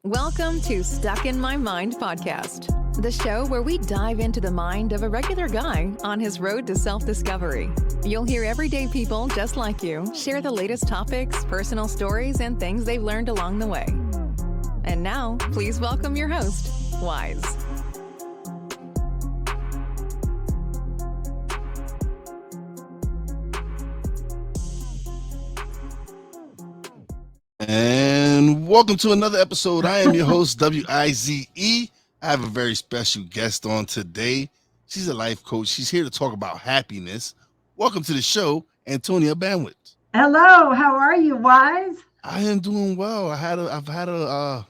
Welcome to Stuck in My Mind podcast, the show where we dive into the mind of a regular guy on his road to self-discovery. You'll hear everyday people just like you share the latest topics, personal stories, and things they've learned along the way. And now, please welcome your host, Wise. And welcome to another episode. I am your host, W-I-Z-E. I have a very special guest on today. She's a life coach. She's here to talk about happiness. Welcome to the show, Antonia Banewicz. Hello, how are you, Wise? I am doing well. I've had a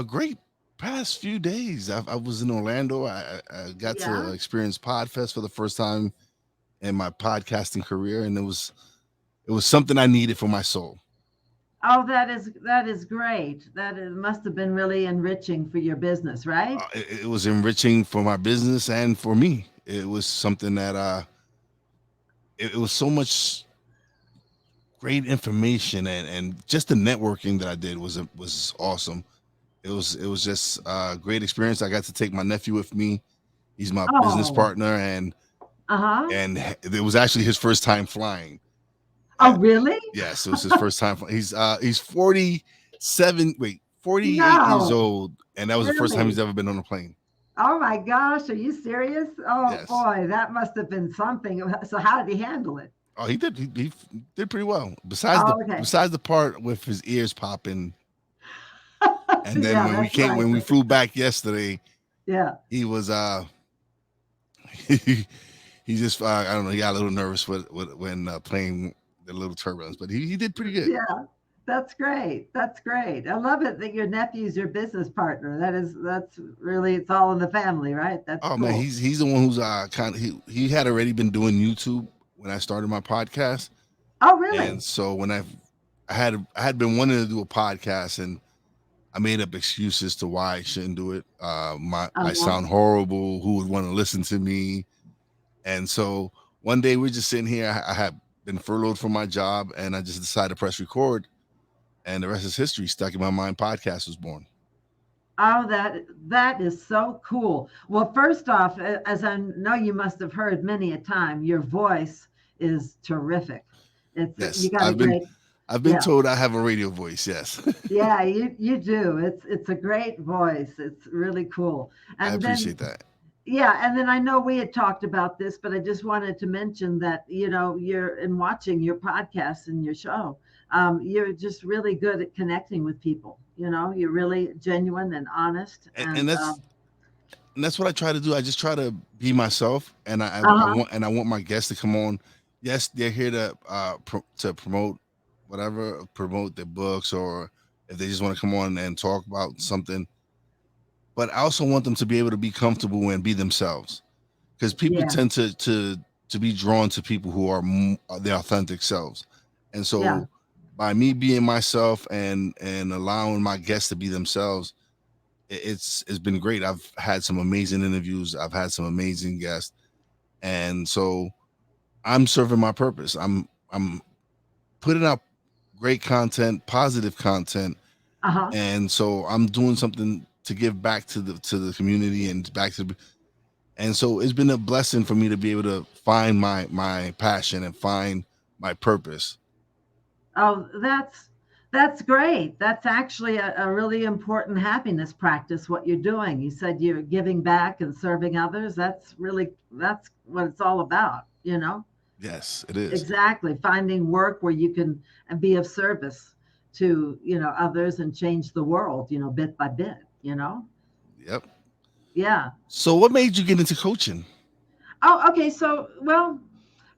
great past few days. I was in Orlando. I got to experience Podfest for the first time in my podcasting career, and it was something I needed for my soul. Oh, that is great. Must have been really enriching for your business, right? It was enriching for my business and for me. It was something that it was so much great information, and just the networking that I did was awesome. It was just a great experience. I got to take my nephew with me. He's my business partner, and it was actually his first time flying. Oh, really? Yes, it was his first time. He's 48 years old, and that was the first time he's ever been on a plane. Oh my gosh, are you serious? Oh yes. Boy, that must have been something. So how did he handle it? Oh, he did. He did pretty well. Besides the part with his ears popping, and then when we flew back yesterday, he was he just I don't know. He got a little nervous when playing. A little turbulence, but he did pretty good. Yeah, that's great. That's great. I love it that your nephew's your business partner. That's really, it's all in the family, right? That's cool. Man, he's the one who's he had already been doing YouTube when I started my podcast. Oh, really? And so when I had been wanting to do a podcast, and I made up excuses to why I shouldn't do it. I sound horrible. Who would want to listen to me? And so one day we're just sitting here. I had been furloughed from my job, and I just decided to press record, and the rest is history. Stuck in My Mind podcast was born. Oh, that is so cool. Well, first off, as I know you must have heard many a time, your voice is terrific. Yes, I've been told I have a radio voice. Yes. Yeah, you do. It's a great voice. It's really cool. And I appreciate that. Yeah, and then I know we had talked about this, but I just wanted to mention that, you're in watching your podcast and your show. You're just really good at connecting with people. You're really genuine and honest. And that's what I try to do. I just try to be myself, and I want my guests to come on. Yes, they're here to promote their books, or if they just want to come on and talk about something. But I also want them to be able to be comfortable and be themselves, because people tend to be drawn to people who are their authentic selves. And so by me being myself and allowing my guests to be themselves, it's been great. I've had some amazing interviews. I've had some amazing guests. And so I'm serving my purpose. I'm putting out great content, positive content. And so I'm doing something to give back to the community and and so it's been a blessing for me to be able to find my passion and find my purpose. Oh, that's great. That's actually a really important happiness practice, what you're doing. You said you're giving back and serving others. That's what it's all about, Yes, it is. Exactly. Finding work where you can be of service to, others and change the world, bit by bit. Yep. Yeah. So what made you get into coaching? Oh, okay. So, well,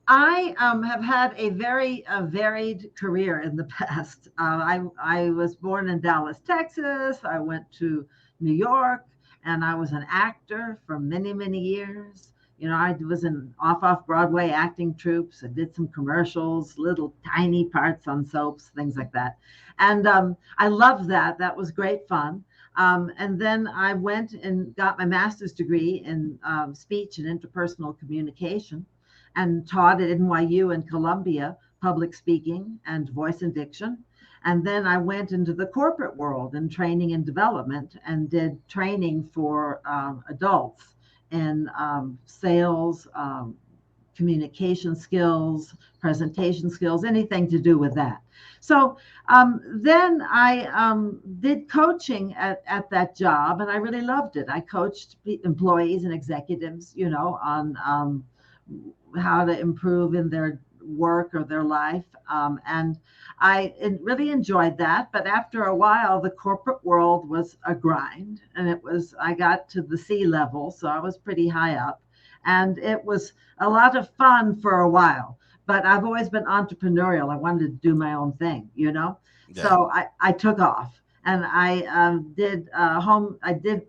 I have had a very varied career in the past. I was born in Dallas, Texas. I went to New York, and I was an actor for many, many years. I was in off Broadway acting troupes. I did some commercials, little tiny parts on soaps, things like that. And I loved that. That was great fun. And then I went and got my master's degree in speech and interpersonal communication, and taught at NYU and Columbia public speaking and voice and diction. And then I went into the corporate world in training and development and did training for adults in sales, communication skills, presentation skills, anything to do with that. So then I did coaching at that job, and I really loved it. I coached employees and executives, on how to improve in their work or their life. And I really enjoyed that. But after a while, the corporate world was a grind, and I got to the C level, so I was pretty high up. And it was a lot of fun for a while, but I've always been entrepreneurial. I wanted to do my own thing, Yeah. So I took off, and I did I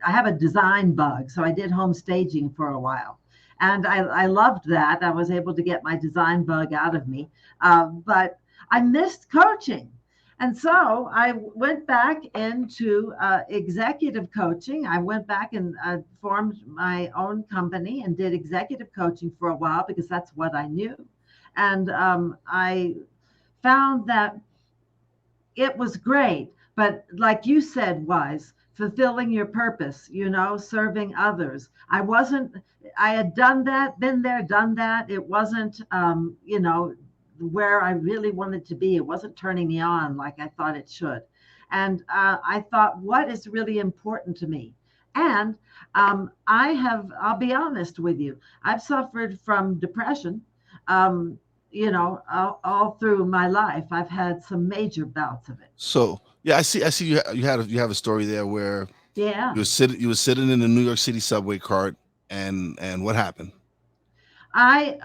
have a design bug. So I did home staging for a while. And I loved that. I was able to get my design bug out of me. But I missed coaching. And so I went back into executive coaching. I went back and formed my own company and did executive coaching for a while because that's what I knew. And I found that it was great. But like you said, Wise, fulfilling your purpose, serving others. I had done that, been there, done that. It wasn't, where I really wanted to be. It wasn't turning me on like I thought it should. And I thought, what is really important to me? And I'll be honest with you, I've suffered from depression, all through my life. I've had some major bouts of it. So yeah, I see you have a story there where Yeah. you were sitting in the New York City subway cart, and what happened? I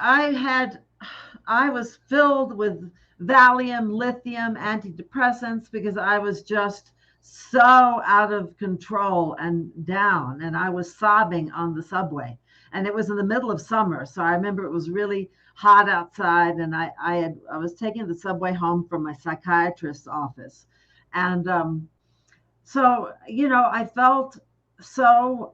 was filled with valium, lithium, antidepressants because I was just so out of control and down, and I was sobbing on the subway. And it was in the middle of summer, so I remember it was really hot outside, and I was taking the subway home from my psychiatrist's office. And so I felt so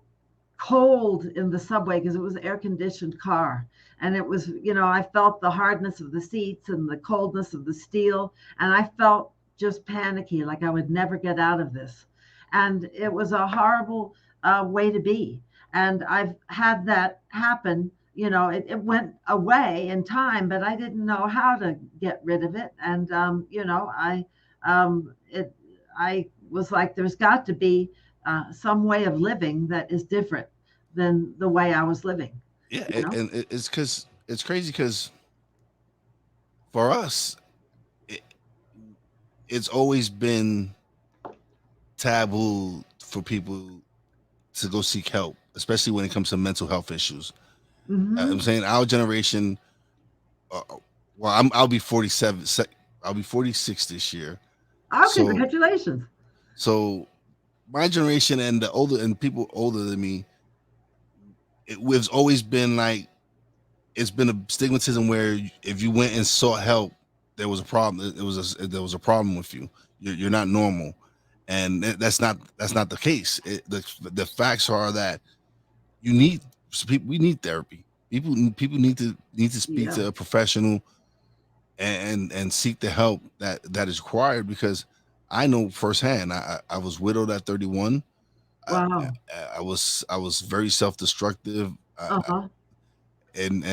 cold in the subway because it was an air-conditioned car. And it was, I felt the hardness of the seats and the coldness of the steel. And I felt just panicky, like I would never get out of this. And it was a horrible way to be. And I've had that happen. It went away in time, but I didn't know how to get rid of it. And, I was like, there's got to be some way of living that is different than the way I was living. Yeah, and it's because it's crazy because for us, it's always been taboo for people to go seek help, especially when it comes to mental health issues. I'm saying our generation. I'll be 47. I'll be 46 this year. Oh, congratulations! So my generation and the older and people older than me, it's always been like it's been a stigmatism where if you went and sought help, there was a problem. There was a problem with you. You're not normal, and that's not the case. The facts are that we need therapy. People need to speak to a professional and seek the help that is required, because I know firsthand. I was widowed at 31. Wow. I was very self-destructive. And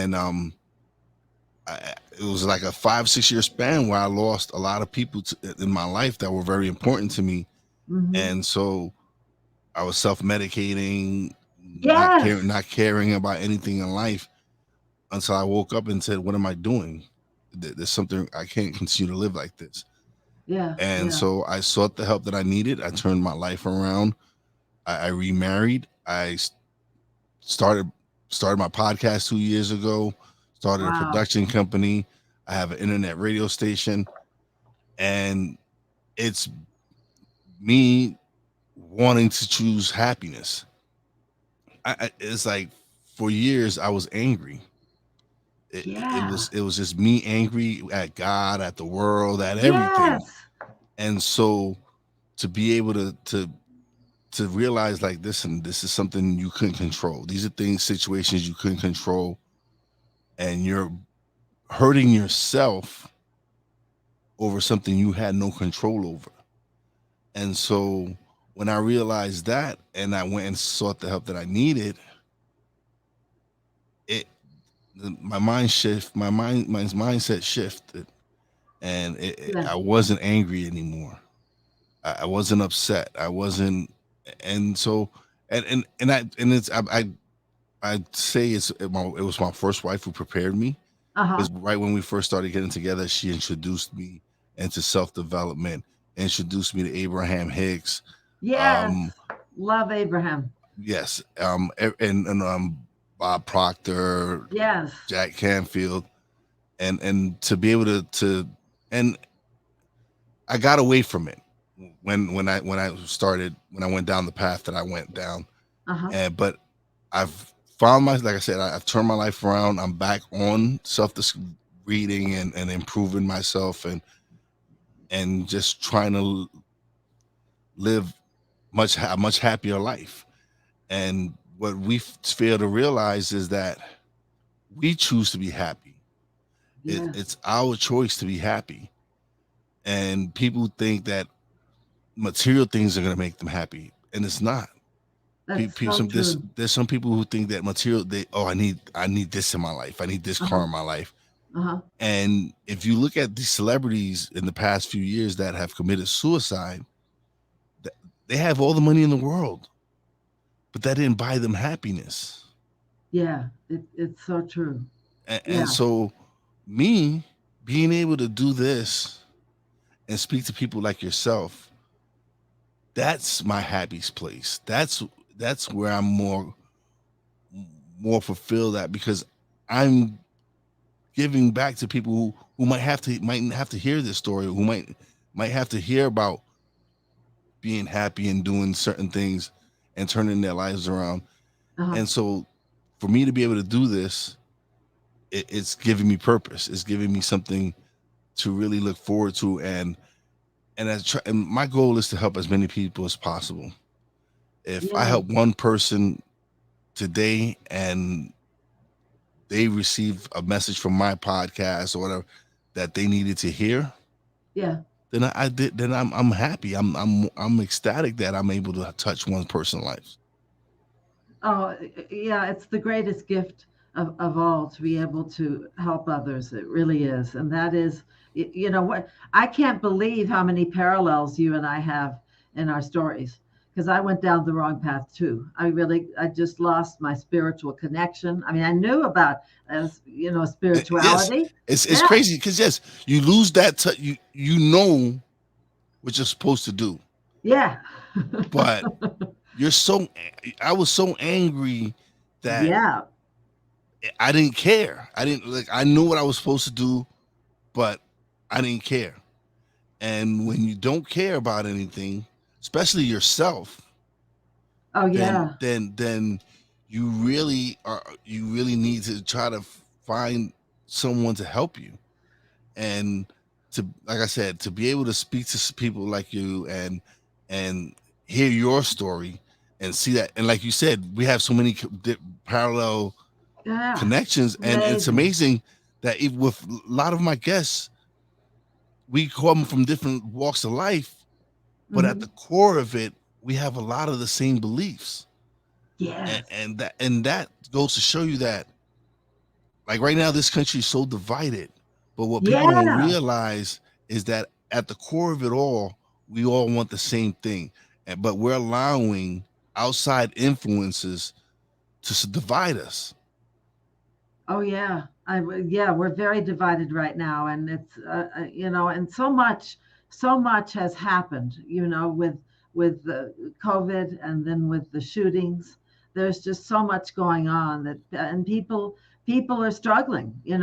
it was like a 5-6 year span where I lost a lot of people in my life that were very important to me. And so I was self-medicating, not caring about anything in life, until I woke up and said, what am I doing? There's something, I can't continue to live like this. So I sought the help that I needed. I turned my life around. I remarried. I started my podcast 2 years ago, started a production company. I have an internet radio station, and it's me wanting to choose happiness. It's like for years I was angry. It was just me angry at God, at the world, at everything. And so to be able to realize like this, and this is something you couldn't control. These are situations you couldn't control, and you're hurting yourself over something you had no control over. And so when I realized that and I went and sought the help that I needed, it my mindset shifted, and Yeah. I wasn't angry anymore. I wasn't upset. I wasn't, and so and it's I say it was my first wife who prepared me, Uh-huh. because right when we first started getting together, she introduced me into self development, introduced me to Abraham Hicks. Yes. Um, Love Abraham. yes, and Bob Proctor, Yes. Jack Canfield, and to be able to and I got away from it when I went down the path that I went down, Uh-huh. and but I've found like I said, I've turned my life around. I'm back on self reading and improving myself, and just trying to live a much happier life. And what we fail to realize is that we choose to be happy. Yes. It's our choice to be happy. And people think that material things are going to make them happy, and it's not. That's People, so there's true. some people who think that material, I need this in my life. I need this car Uh-huh. in my life. Uh-huh. And if you look at these celebrities in the past few years that have committed suicide, they have all the money in the world, but that didn't buy them happiness. Yeah. It's so true. And Yeah. so, me being able to do this and speak to people like yourself, that's my happiest place. That's where I'm more fulfilled at, because I'm giving back to people who might have to hear this story, who might have to hear about being happy and doing certain things and turning their lives around. Uh-huh. And so for me to be able to do this, it's giving me purpose. It's giving me something to really look forward to, and my goal is to help as many people as possible. If I Yes. help one person today and they receive a message from my podcast or whatever that they needed to hear, Yeah. then I did. Then I'm happy. I'm ecstatic that I'm able to touch one person's life. Oh, yeah, it's the greatest gift of all to be able to help others. It really is. And that is, you know what, I can't believe how many parallels you and I have in our stories. Because I went down the wrong path too. I just lost my spiritual connection. I mean, I knew about, Yes, spirituality. it's Yeah. crazy because yes, you lose that. You know what you're supposed to do, Yeah. but you're so. I was so angry that Yeah. I didn't care. I didn't like. I knew what I was supposed to do, but I didn't care. And when you don't care about anything, especially yourself, Oh, then yeah. then then you really need to try to find someone to help you, and to, like I said, to be able to speak to people like you and hear your story and see that, and like you said, we have so many parallel Yeah. connections, and it's Amazing. amazing that with a lot of my guests, we come from different walks of life, but at the Hmm. core of it, we have a lot of the same beliefs, and, Yes. that goes to show you that, like right now, this country is so divided, but what people don't Yeah. realize is that at the core of it all, we all want the same thing, but we're allowing outside influences to divide us. Oh yeah, yeah, we're very divided right now, and it's and so much has happened, with the COVID and then with the shootings. There's just so much going on and people are struggling. It's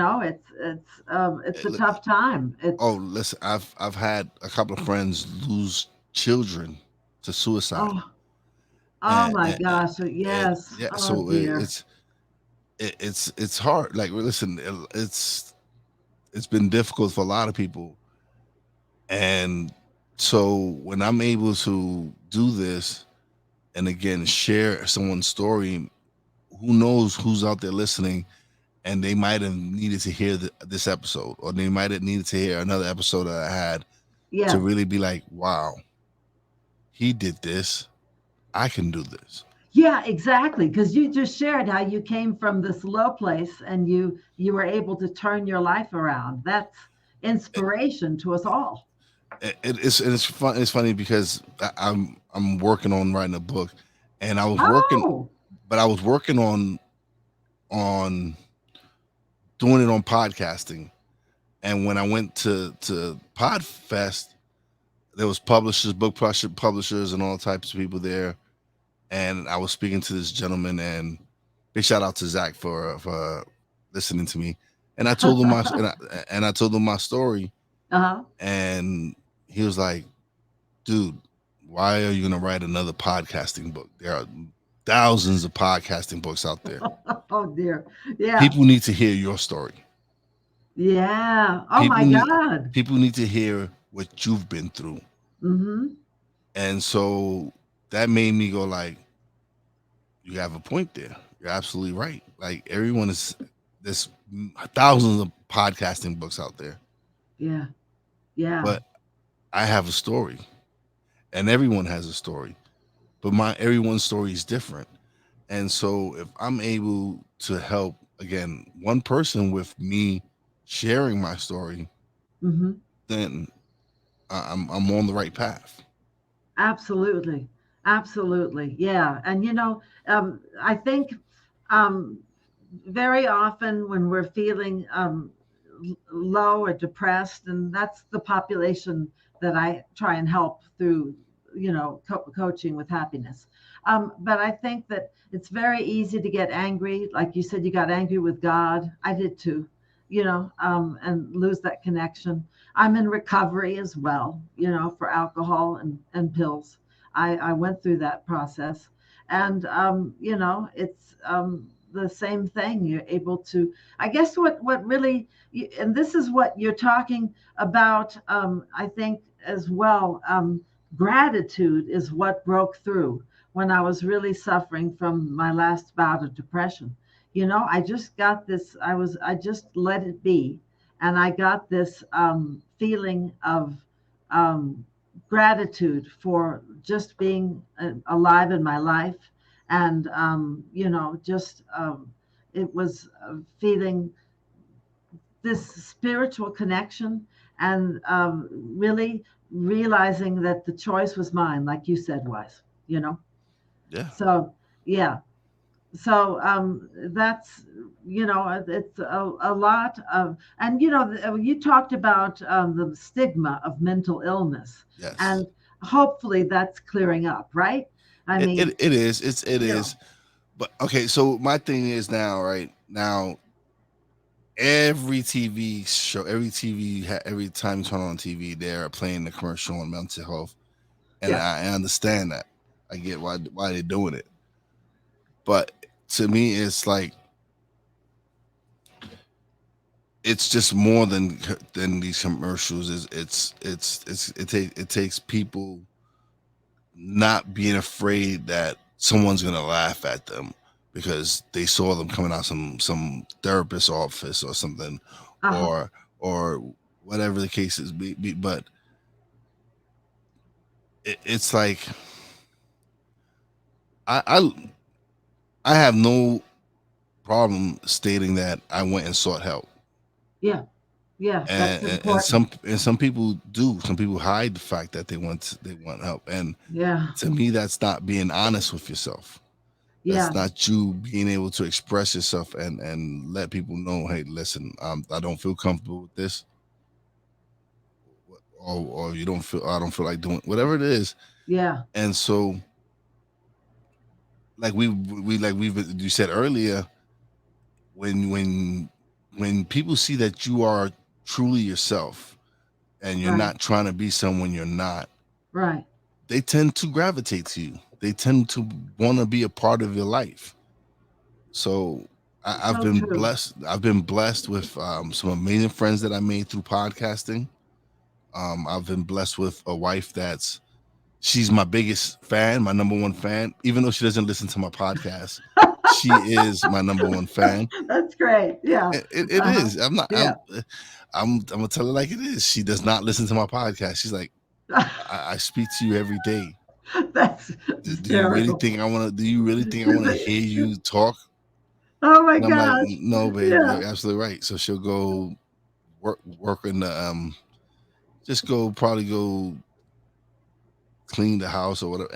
a Uh, tough time. Oh, It's listen, I've had a couple of friends lose children to suicide, oh oh and, my and, and, gosh, and yes, yeah, oh so dear, it's hard. Like, listen, it's been difficult for a lot of people, and so when I'm able to do this and again share someone's story, who knows who's out there listening, and they might have needed to hear this episode, or they might have needed to hear another episode that I had to Yes. really be like, wow, he did this. I can do this. Yeah, exactly. Because you just shared how you came from this low place and you were able to turn your life around. That's inspiration to us all. It's fun. It's funny because I'm working on writing a book, and Oh, I was working on doing it on podcasting. And when I went to Podfest, there was publishers, publishers, and all types of people there. And I was speaking to this gentleman, and big shout out to Zach for listening to me. And I told him I told him my story, uh-huh. and he was like, "Dude, why are you gonna write another podcasting book? There are thousands of podcasting books out there. Oh dear. Yeah. People need to hear your story. Yeah. Oh People my need God. people need to hear what you've been through." Mm-hmm. And so that made me go like, "You have a point there. You're absolutely right. Like everyone is there's thousands of podcasting books out there, Yeah. Yeah. but I have a story, and everyone has a story, but my everyone's story is different. And so if I'm able to help again one person with me sharing my story, Mm-hmm. then I'm on the right path." Absolutely. Absolutely. Yeah. And I think um, very often when we're feeling low or depressed, and that's the population that I try and help through, coaching with happiness. But I think that it's very easy to get angry. Like you said, you got angry with God. I did too, and lose that connection. I'm in recovery as well, for alcohol and pills. I went through that process. And, it's the same thing. You're able to, I guess what really, and this is what you're talking about, I think as well, gratitude is what broke through when I was really suffering from my last bout of depression. I just got this, I just let it be. And I got this feeling of um, gratitude for just being alive in my life. And, just it was feeling this spiritual connection and really realizing that the choice was mine, like you said, Yeah. So, yeah. So that's it's a lot of, and you talked about the stigma of mental illness, Yes. and hopefully that's clearing up, right? I mean, It is. It you know is. But okay, so my thing is now, right now, every TV show, every time you turn on TV, they're playing the commercial on mental health, and yeah, I understand that. I get why they're doing it, but to me, it's like it's just more than these commercials. It takes people not being afraid that someone's gonna laugh at them because they saw them coming out some therapist's office or something, uh-huh, or whatever the case is. But it's like I, I I have no problem stating that I went and sought help. yeah, yeah, that's important. And some people do. Some people hide the fact that they want help, and Yeah, to me, that's not being honest with yourself. That's yeah, not you being able to express yourself and let people know, hey, listen, I don't feel comfortable with this, or you don't feel I don't feel like doing whatever it is. yeah, And so, like we you said earlier, when when when people see that you are truly yourself and you're right, not trying to be someone you're not, right. they tend to gravitate to you. They tend to want to be a part of your life. So I've So been true. blessed. I've been blessed with some amazing friends that I made through podcasting. I've been blessed with a wife she's my biggest fan, my number one fan. Even though she doesn't listen to my podcast, she is my number one fan. That's great. Yeah. It Uh-huh. is. I'm not. Yeah. I'm gonna tell her like it is. She does not listen to my podcast. She's like, I speak to you every day. That's Do you really hysterical. think I want to? Do you really think I want to hear you talk? Oh my And I'm like, gosh. no, babe, Yeah. you're absolutely right. So she'll go work in the just probably go clean the house or whatever.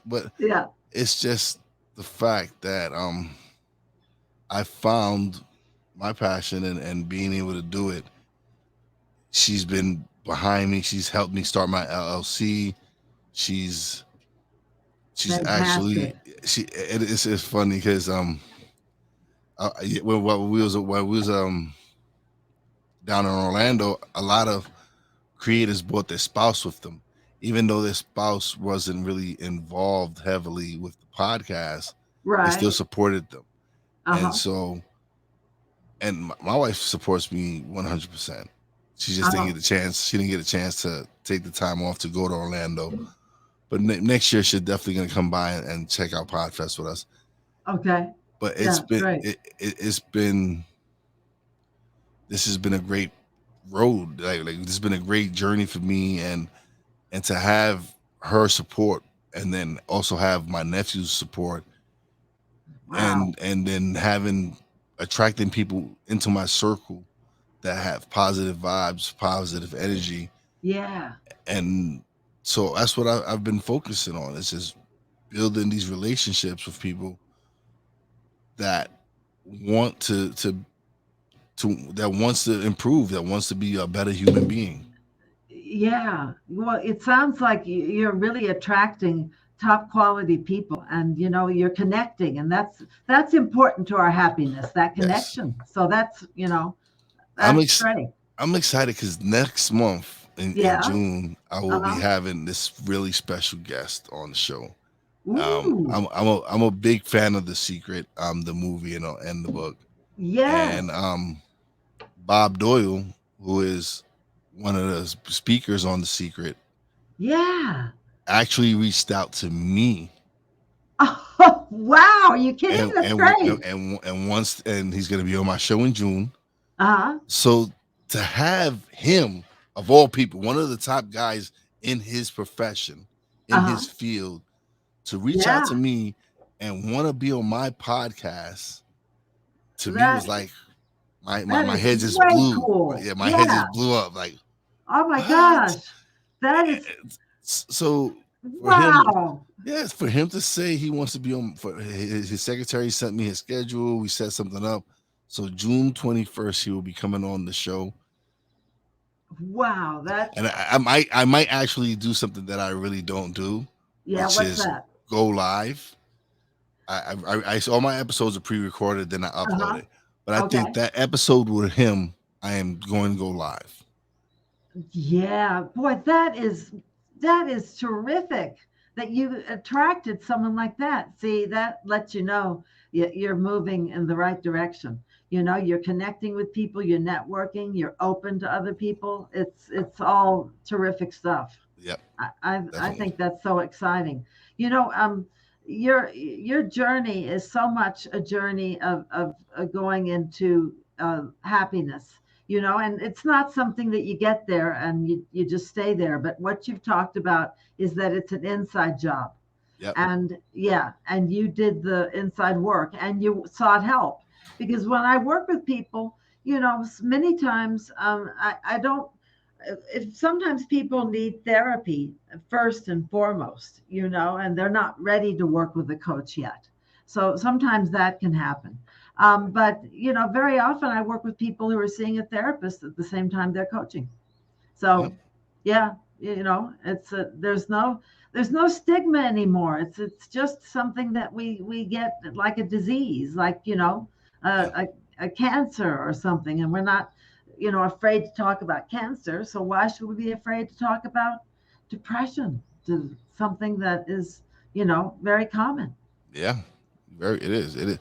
But Yeah. it's just the fact that I found my passion and being able to do it. She's been behind me. She's helped me start my LLC. She's actually Fantastic. it's funny because when we was down in Orlando, a lot of creators brought their spouse with them, even though their spouse wasn't really involved heavily with the podcast. They still Right. supported them, and Uh-huh. so and my wife supports me 100%. She just didn't Uh-huh. get a chance. She didn't get a chance to take the time off to go to Orlando. But next year, she's definitely going to come by and check out Podfest with us. Okay. But Yeah, great. it's been this has been a great road. Like this has been a great journey for me, and to have her support, and then also have my nephew's support, Wow. and then attracting people into my circle that have positive vibes, positive energy, Yeah. and so that's what I've been focusing on. It's just building these relationships with people that want that wants to improve, that wants to be a better human being. Yeah. Well, it sounds like you're really attracting top quality people, and you're connecting, and that's important to our happiness, that Yes, connection. So I'm that's great. I'm excited because next month in Yeah. June I will be Uh-huh. having this really special guest on the show. Ooh. I'm a big fan of The Secret, the movie and the book, and Yes. Bob Doyle, who is one of the speakers on The Secret, Yeah. actually reached out to me, Oh, wow. Are you kidding? That's great. and he's going to be on my show in June. Uh-huh. So to have him, of all people, one of the top guys in his profession, in Uh-huh. his field, to reach out Yeah. to me and want to be on my podcast, to me was That like that my is head just way blew. cool. Yeah, my head Yeah. just blew up. Like, Oh my what? gosh. That is So for him, wow. yes, for him to say he wants to be on, for his secretary sent me his schedule. We set something up. So June 21st, he will be coming on the show, Wow. That's and I might actually do something that I really don't do, yeah, which what's is that? go live. All my episodes are pre-recorded, then I upload Uh-huh. it. But I think Okay. that episode with him, I am going to go live. Yeah, boy, that is terrific that you attracted someone like that. See, that lets you know you're moving in the right direction. You're connecting with people, you're networking, you're open to other people. It's all terrific stuff. Yep, I definitely. think that's so exciting. You know, your journey is so much a journey of going into happiness. And it's not something that you get there and you just stay there. But what you've talked about is that it's an inside job. Yep. And yeah, and you did the inside work and you sought help. Because when I work with people, many times I don't if sometimes people need therapy first and foremost, and they're not ready to work with a coach yet. So sometimes that can happen. But very often I work with people who are seeing a therapist at the same time they're coaching. Yep. So yeah, it's there's no stigma anymore. It's just something that we get like a disease, like Yeah. a cancer or something, and we're not afraid to talk about cancer. So why should we be afraid to talk about depression, to something that is very common? Yeah. Very. It is. It is.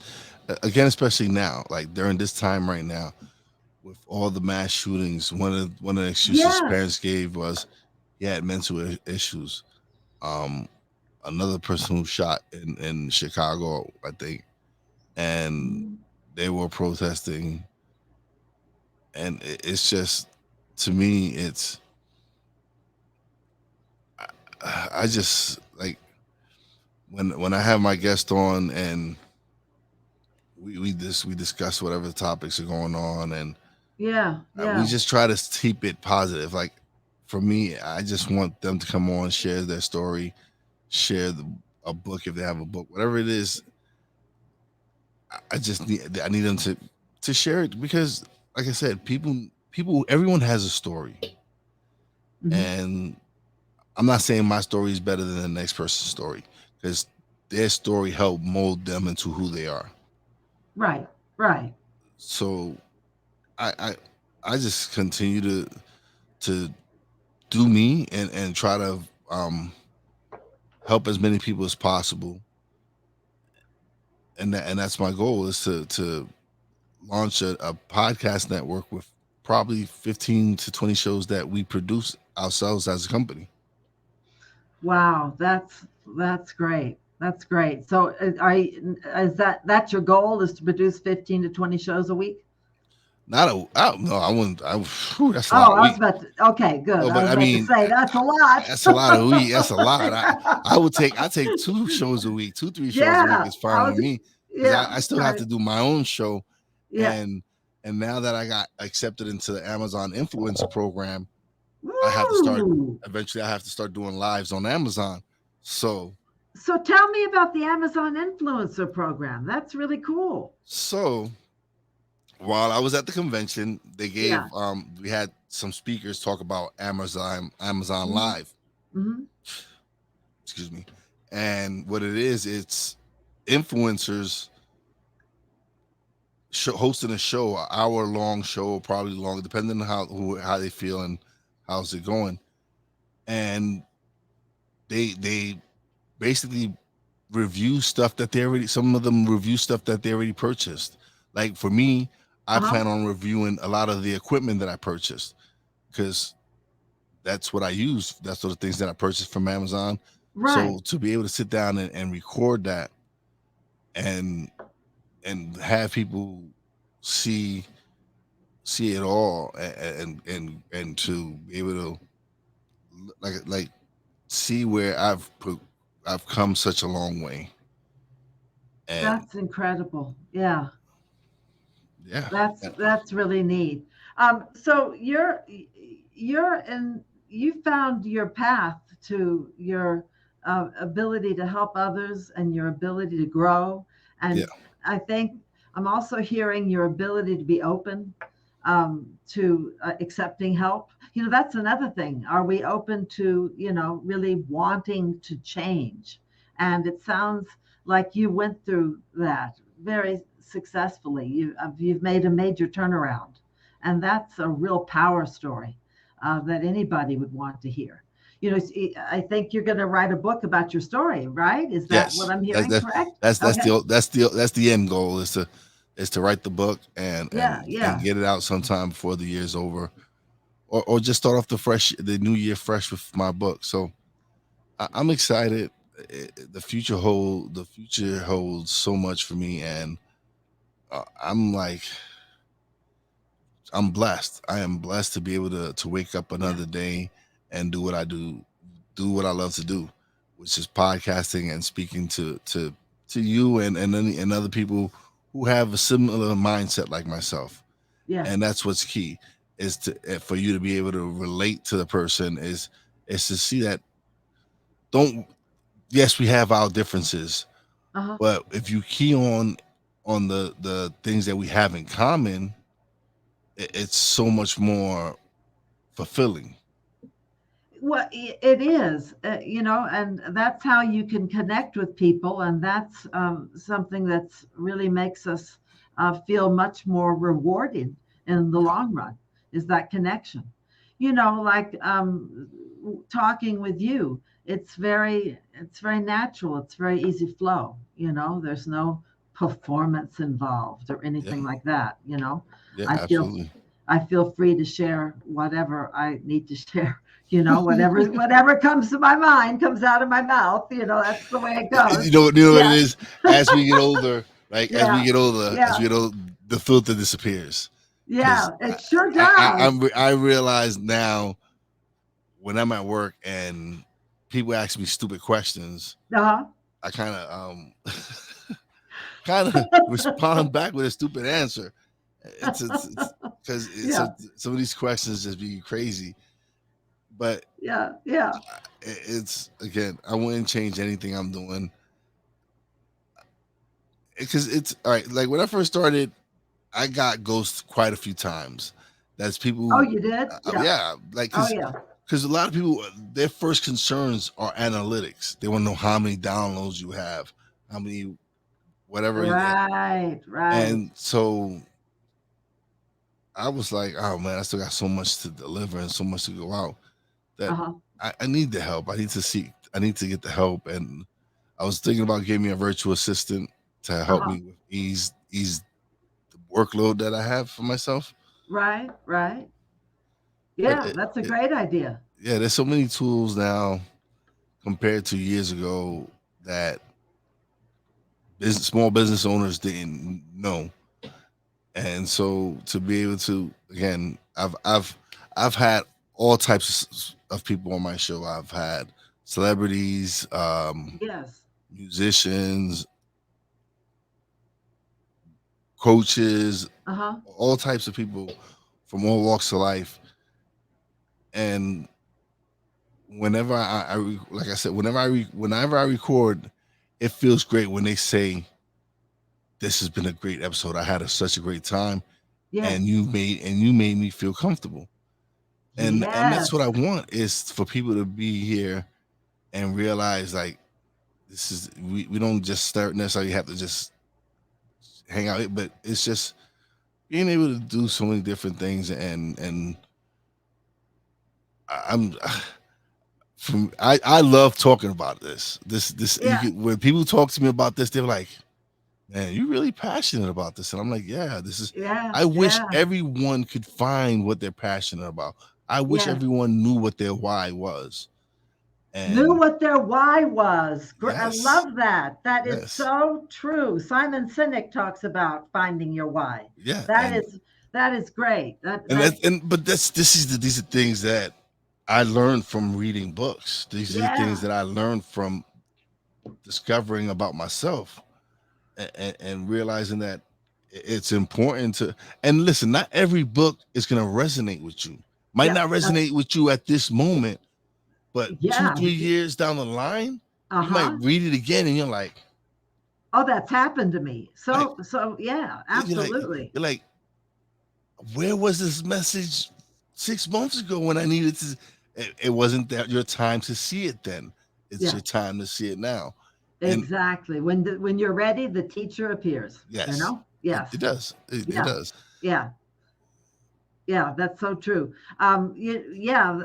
Again, especially now, like during this time right now, with all the mass shootings, one of the excuses Yes. parents gave was he had mental issues. Um, Another person who shot in Chicago, I think, and Mhm. they were protesting, and it's just, to me, it's, I just like when I have my guest on, and we discuss whatever the topics are going on, and Yeah, we yeah. just try to keep it positive. Like, for me, I just want them to come on, share their story, share a book if they have a book, whatever it is. I need them to share it, because, like I said, everyone has a story, Hmm. and I'm not saying my story is better than the next person's story, because their story helped mold them into who they are. Right, right. So I I, I just continue to do me, and try to help as many people as possible, and that's my goal, is to launch a podcast network with probably 15 to 20 shows that we produce ourselves as a company. Wow, that's great. That's great. So, is that's your goal, is to produce 15 to 20 shows a week? Not a, I don't know. I wouldn't. Whew, that's a lot Oh, of I was week. about to, okay, good. No, I but was I about to mean, say that's a lot. that's a lot of week. That's a lot. I take 2 shows a week, 2 3 shows a week Yeah, is I fine with was, me, because yeah, I still have right. to do my own show, Yeah. and now that I got accepted into the Amazon influencer program, I have to start. Woo! Eventually, I have to start doing lives on Amazon. So So tell me about the Amazon influencer program. That's really cool. so while I was at the convention, they gave Yeah. we had some speakers talk about Amazon Hmm. Live. Hmm. Excuse me. And what it is, it's influencers hosting a show, an hour long show, probably longer, depending on how they feel and how's it going. And they basically review stuff that they already. Some of them review stuff that they already purchased. Like, for me, I Uh-huh. plan on reviewing a lot of the equipment that I purchased, because that's what I use. That's sort of things that I purchased from Amazon. Right. So to be able to sit down and record that, and have people see it all, and to be able to, like see where I've come such a long way. And That's incredible. Yeah. yeah, That's really neat. So you're in you found your path to your ability to help others and your ability to grow. yeah, And I think I'm also hearing your ability to be open to accepting help. That's another thing. Are we open to, really wanting to change? And it sounds like you went through that very successfully. You've made a major turnaround, and that's a real power story that anybody would want to hear. I think you're going to write a book about your story, right? Is that what yes. I'm hearing? Correct? Okay. That's the end goal, is to write the book, and Yeah, and yeah. get it out sometime before the year's over, or just start off the new year fresh with my book. So I'm excited. The future holds so much for me, and I'm like, I'm blessed. I am blessed to be able to wake up Yeah. another day and do what I love to do, which is podcasting and speaking to you, and other people who have a similar mindset like myself. Yeah. And that's what's key, is for you to be able to relate to the person, is to see that, don't yes, we have our differences, Uh-huh. but if you key on the things that we have in common, it's so much more fulfilling. Well, it is, and that's how you can connect with people, and that's something that's really makes us feel much more rewarded in the Yeah, long run. Is that connection? Like talking with you, it's very natural. It's very easy flow. There's no performance involved or yeah, anything like that. yeah, I feel absolutely. I feel free to share whatever I need to share. Whatever comes to my mind comes out of my mouth. That's the way it goes. You know what it Yeah. is. As we get older, Like Yeah. as Yeah. we get older, the filter disappears. Yeah. Because It sure does. I realize now when I'm at work and people ask me stupid questions, Uh-huh. I kind of kind of respond back with a stupid answer. It's because Yeah. some of these questions just be crazy, but Yeah. Yeah. it's again, I wouldn't change anything I'm doing because it's all right. Like when I first started, I got ghosts quite a few times. That's Oh, people, you did? Yeah. yeah, like Oh, yeah. because a lot of people their first concerns are analytics. They want to know how many downloads you have, how many whatever, Right. Right. and so I was like, oh man, I still got so much to deliver and so much to go out that Uh-huh. I need the help. I need to get the help. And I was thinking about getting me a virtual assistant to help Uh-huh. me with ease the workload that I have for myself. Right. Right. But Yeah. That's a great idea. yeah, there's so many tools now compared to years ago that small business owners didn't know. And so to be able to again, I've had all types of people on my show. I've had celebrities, Yes. musicians, coaches, Uh-huh. all types of people from all walks of life. And whenever like I said, whenever I record, it feels great when they say, "This has been a great episode. I had such a great time, Yes. and you made me feel comfortable." And that's what I Yes. want is for people to be here and realize like this is we don't just start necessarily have to just hang out, but it's just being able to do so many different things and I'm from I love talking about this you Yeah. can, when people talk to me about this they're like, man, you're really passionate about this, and I'm like, yeah, this is Yeah. I wish Yeah. everyone could find what they're passionate about. I wish Yes. everyone knew what their why was. Knew And what their why was. I yes, love that. That is yes, so true. Simon Sinek talks about finding your why. yeah, That is that is great. and that and but that's these are things that I learned from reading books. These are the things Yeah. that I learned from discovering about myself and realizing that it's important to and listen. Not every book is going to resonate with you. Might Yeah. not resonate with you at this moment, but two, Yeah. 3 years down the line, you might Uh-huh. read it again and you're Oh, that's happened to me. like, So yeah, you're like, absolutely. you're like, where was this message 6 months ago when I needed to? It wasn't that your time to see it then. It's Yeah, your time to see it now. And exactly. When you're ready, the teacher appears, you yes, know? Yes. it does. It Yeah. does. Yeah. Yeah, that's so true. Yeah,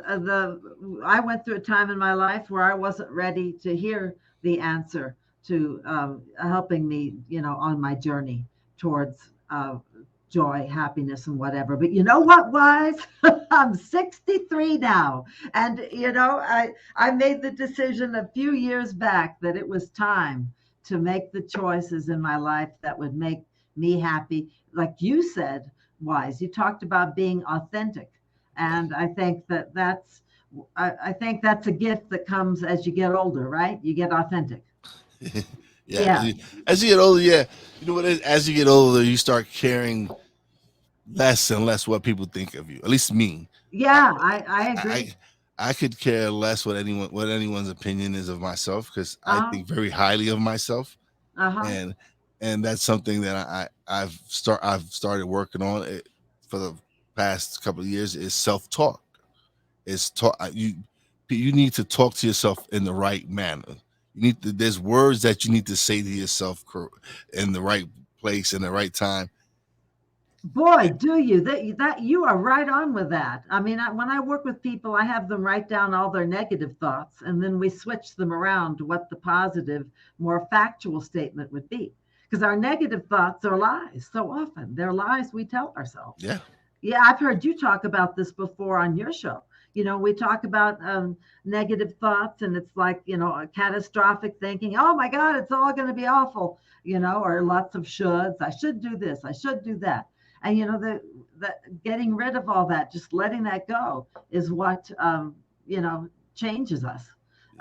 I went through a time in my life where I wasn't ready to hear the answer to helping me, on my journey towards joy, happiness, and whatever. But you know what, Wise? I'm 63 now, and I made the decision a few years back that it was time to make the choices in my life that would make me happy. Like you said, Wise, you talked about being authentic, and I think that's a gift that comes as you get older, right? You get authentic. Yeah. Yeah. As you get older, yeah. You know what? As you get older, you start caring less and less what people think of you. At least me. I Yeah, I agree. I, I could care less what anyone's opinion is of myself because I Uh-huh. think very highly of myself, Uh-huh. and that's something that I've started working on it for the past couple of years is self talk. It's talk you need to talk to yourself in the right manner. There's words that you need to say to yourself in the right place in the right time. Boy, do you that you are right on with that. I mean, when I work with people, I have them write down all their negative thoughts, and then we switch them around to what the positive, more factual statement would be. Because our negative thoughts are lies. So often they're lies we tell ourselves. Yeah. Yeah, I've heard you talk about this before on your show. We talk about negative thoughts, and it's like, a catastrophic thinking. Oh my God, it's all going to be awful, or lots of shoulds. I should do this. I should do that. And, the getting rid of all that, just letting that go is what, changes us.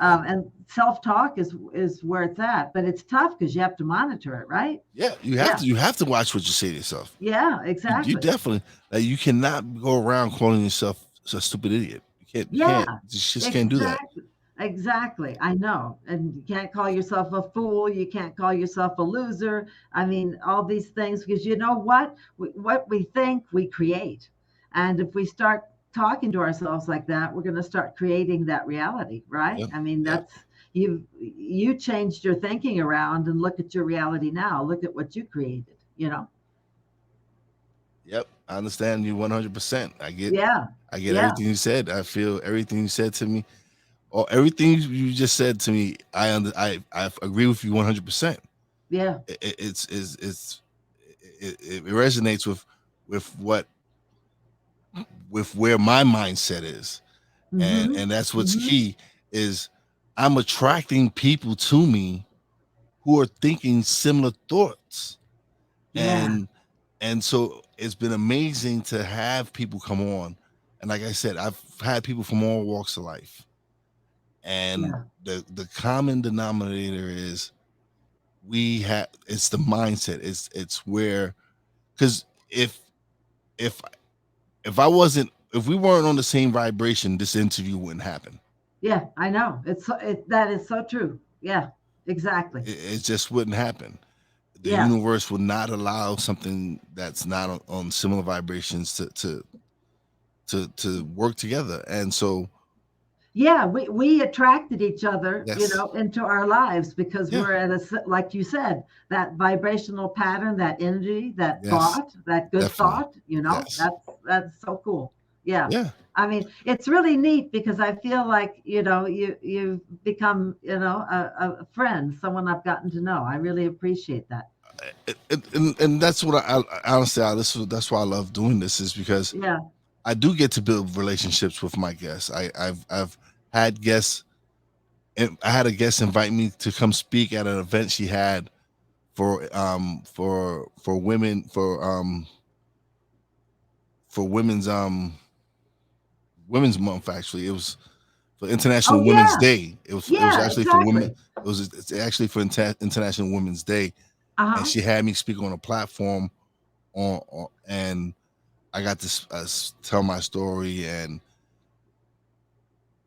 Yep. And self-talk is where it's at, but it's tough because you have to monitor it, right? Yeah, you have to watch what you say to yourself. Yeah, You exactly. definitely, like, you cannot go around calling yourself a stupid idiot. You Yeah, can't, just can't do that. exactly. I know. And you can't call yourself a fool. You can't call yourself a loser. I mean, all these things, because you know what? What we think, we create. And if we start talking to ourselves like that, we're going to start creating that reality, right? Yep, I mean, yep, you changed your thinking around, and look at your reality now. Look at what you created. yep. I understand you 100%. Yeah, I get yeah, everything you said. I feel everything you said to me, or everything you just said to me. I agree with you 100%. yeah. It resonates with what with where my mindset is, Mm-hmm. and that's what's Mm-hmm. key is I'm attracting people to me who are thinking similar thoughts, Yeah, and so it's been amazing to have people come on, and like I said, I've had people from all walks of life, and yeah, the common denominator is it's the mindset. It's where, because if if we weren't on the same vibration, this interview wouldn't happen. yeah. I know. That is so true. Yeah, exactly. It just wouldn't happen. The Yeah. universe would not allow something that's not on similar vibrations to work together. And so, Yeah, we attracted each other, yes, into our lives because yeah, we're like you said, that vibrational pattern, that energy, that yes, thought, that good definitely, thought, yes, that's so cool. Yeah. yeah. I mean, it's really neat because I feel like, you've become, a friend, someone I've gotten to know. I really appreciate that. And that's what I honestly, that's why I love doing this, is because Yeah. I do get to build relationships with my guests. I've had guests, and I had a guest invite me to come speak at an event she had for women for women's month. Actually, it was for Oh International Women's yeah. Day. It was Yeah, actually for women. exactly. It's actually for International Women's Day, and Uh-huh. she had me speak on a platform and I got to tell my story, and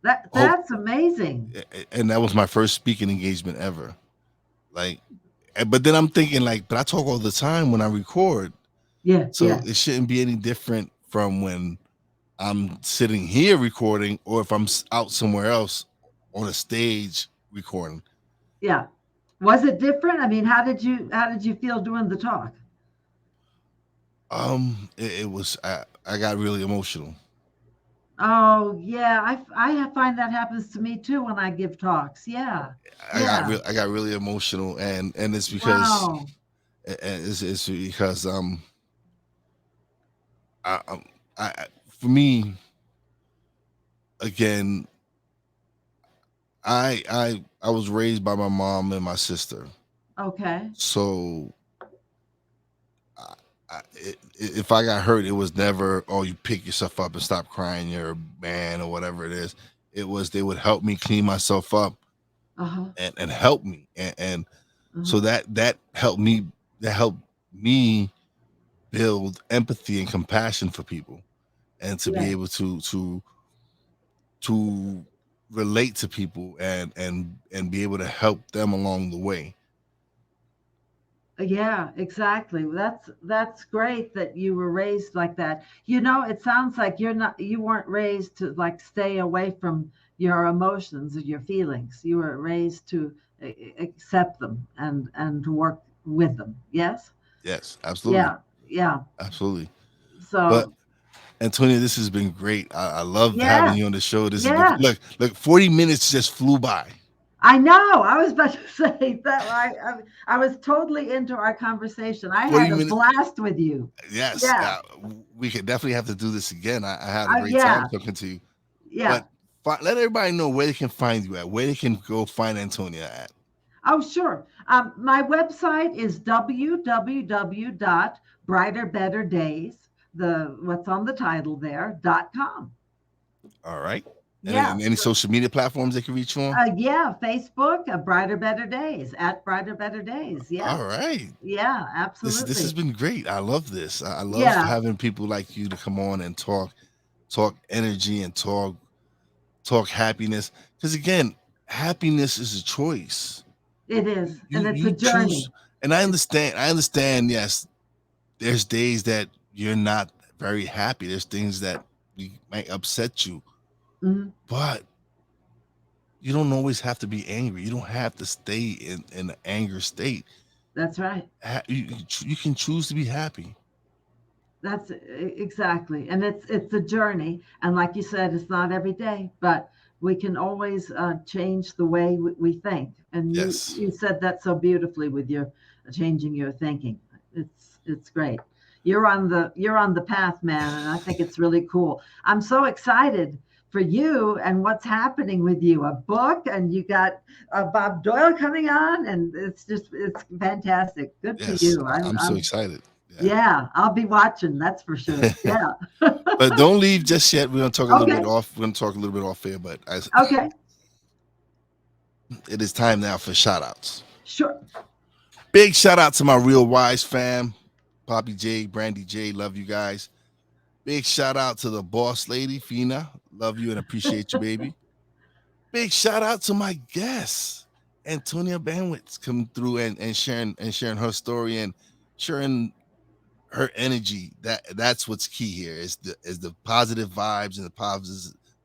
hope, That's amazing. and that was my first speaking engagement ever. Like, but then I'm thinking, like, but I talk all the time when I record, Yeah, so yeah. it shouldn't be any different from when I'm sitting here recording, or if I'm out somewhere else on a stage recording. Yeah. Was it different? I mean, how did you feel doing the talk? It was I got really emotional. Oh, yeah. Find that happens to me too when I give talks. Yeah. Yeah. I got really emotional, and it's because Wow. it's because I, for me, again, I was raised by my mom and my sister, Okay. so if I got hurt, it was never, oh, you pick yourself up and stop crying, you're a man, or whatever it is. It was, they would help me clean myself up Uh-huh. and help me, and so Uh-huh. that helped me build empathy and compassion for people, and to be Yeah. able to relate to people and be able to help them along the way. Yeah, exactly. That's great that you were raised like that. It sounds like you weren't raised to like stay away from your emotions or your feelings. You were raised to accept them and to work with them. Yes? Yes, absolutely, Yeah. Yeah. absolutely. But So, Antonia, this has been great. I love having yeah. you on the show. This has been, Yeah. look, 40 minutes just flew by. I know. I was about to say that I was totally into our conversation. I 40 had a minutes. blast with you. Yes, Yeah. we could definitely have to do this again. I had a great time Yeah. talking to you. Yeah. But let everybody know where they can find you at, where they can go find Antonia at. Oh, sure. My website is www.brighterbetterdays, what's on the title there, .com. All right. Yeah. And any social media platforms they can reach you on? Yeah, Facebook, Brighter Better Days, at Brighter Better Days. Yeah. All right. Yeah, absolutely. This has been great. I love this. I love having people like you to come on and talk energy and talk happiness. Because again, happiness is a choice. It is, and it's a journey. And I understand. Yes, there's days that you're not very happy. There's things that might upset you, but you don't always have to be angry. You don't have to stay in an anger state. That's right. You can choose to be happy. That's exactly, and it's a journey. And like you said, it's not every day, but we can always change the way we think. And you said that so beautifully with your changing your thinking. It's great. You're on the path, man, and I think it's really cool. I'm so excited for you and what's happening with you. A book, and you got Bob Doyle coming on, and it's fantastic. Good for you. I'm so excited. Yeah, I'll be watching. That's for sure. Yeah. But don't leave just yet. We're gonna talk a little bit off. We're gonna talk a little bit off air, but okay. It is time now for shout outs. Sure. Big shout out to my Real Wise fam, Poppy J, Brandy J. Love you guys. Big shout out to the boss lady, Fina. Love you and appreciate you, baby. Big shout out to my guest, Antonia Banewicz, coming through and sharing her story and sharing her energy. That's what's key here is the positive vibes and the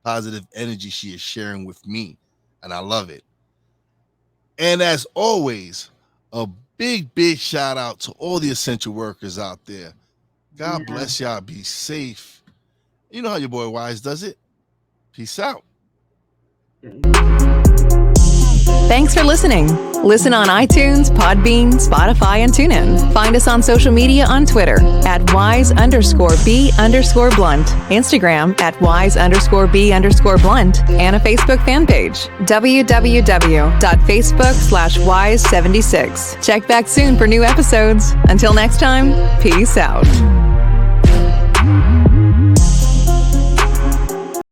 positive energy she is sharing with me, and I love it. And as always, a big shout out to all the essential workers out there. God bless y'all. Be safe. You know how your boy Wise does it. Peace out. Thanks for listening. Listen on iTunes, Podbean, Spotify, and TuneIn. Find us on social media on Twitter at @wise_b_blunt, Instagram at @wise_b_blunt, and a Facebook fan page, www.facebook.com/wise76. Check back soon for new episodes. Until next time, peace out.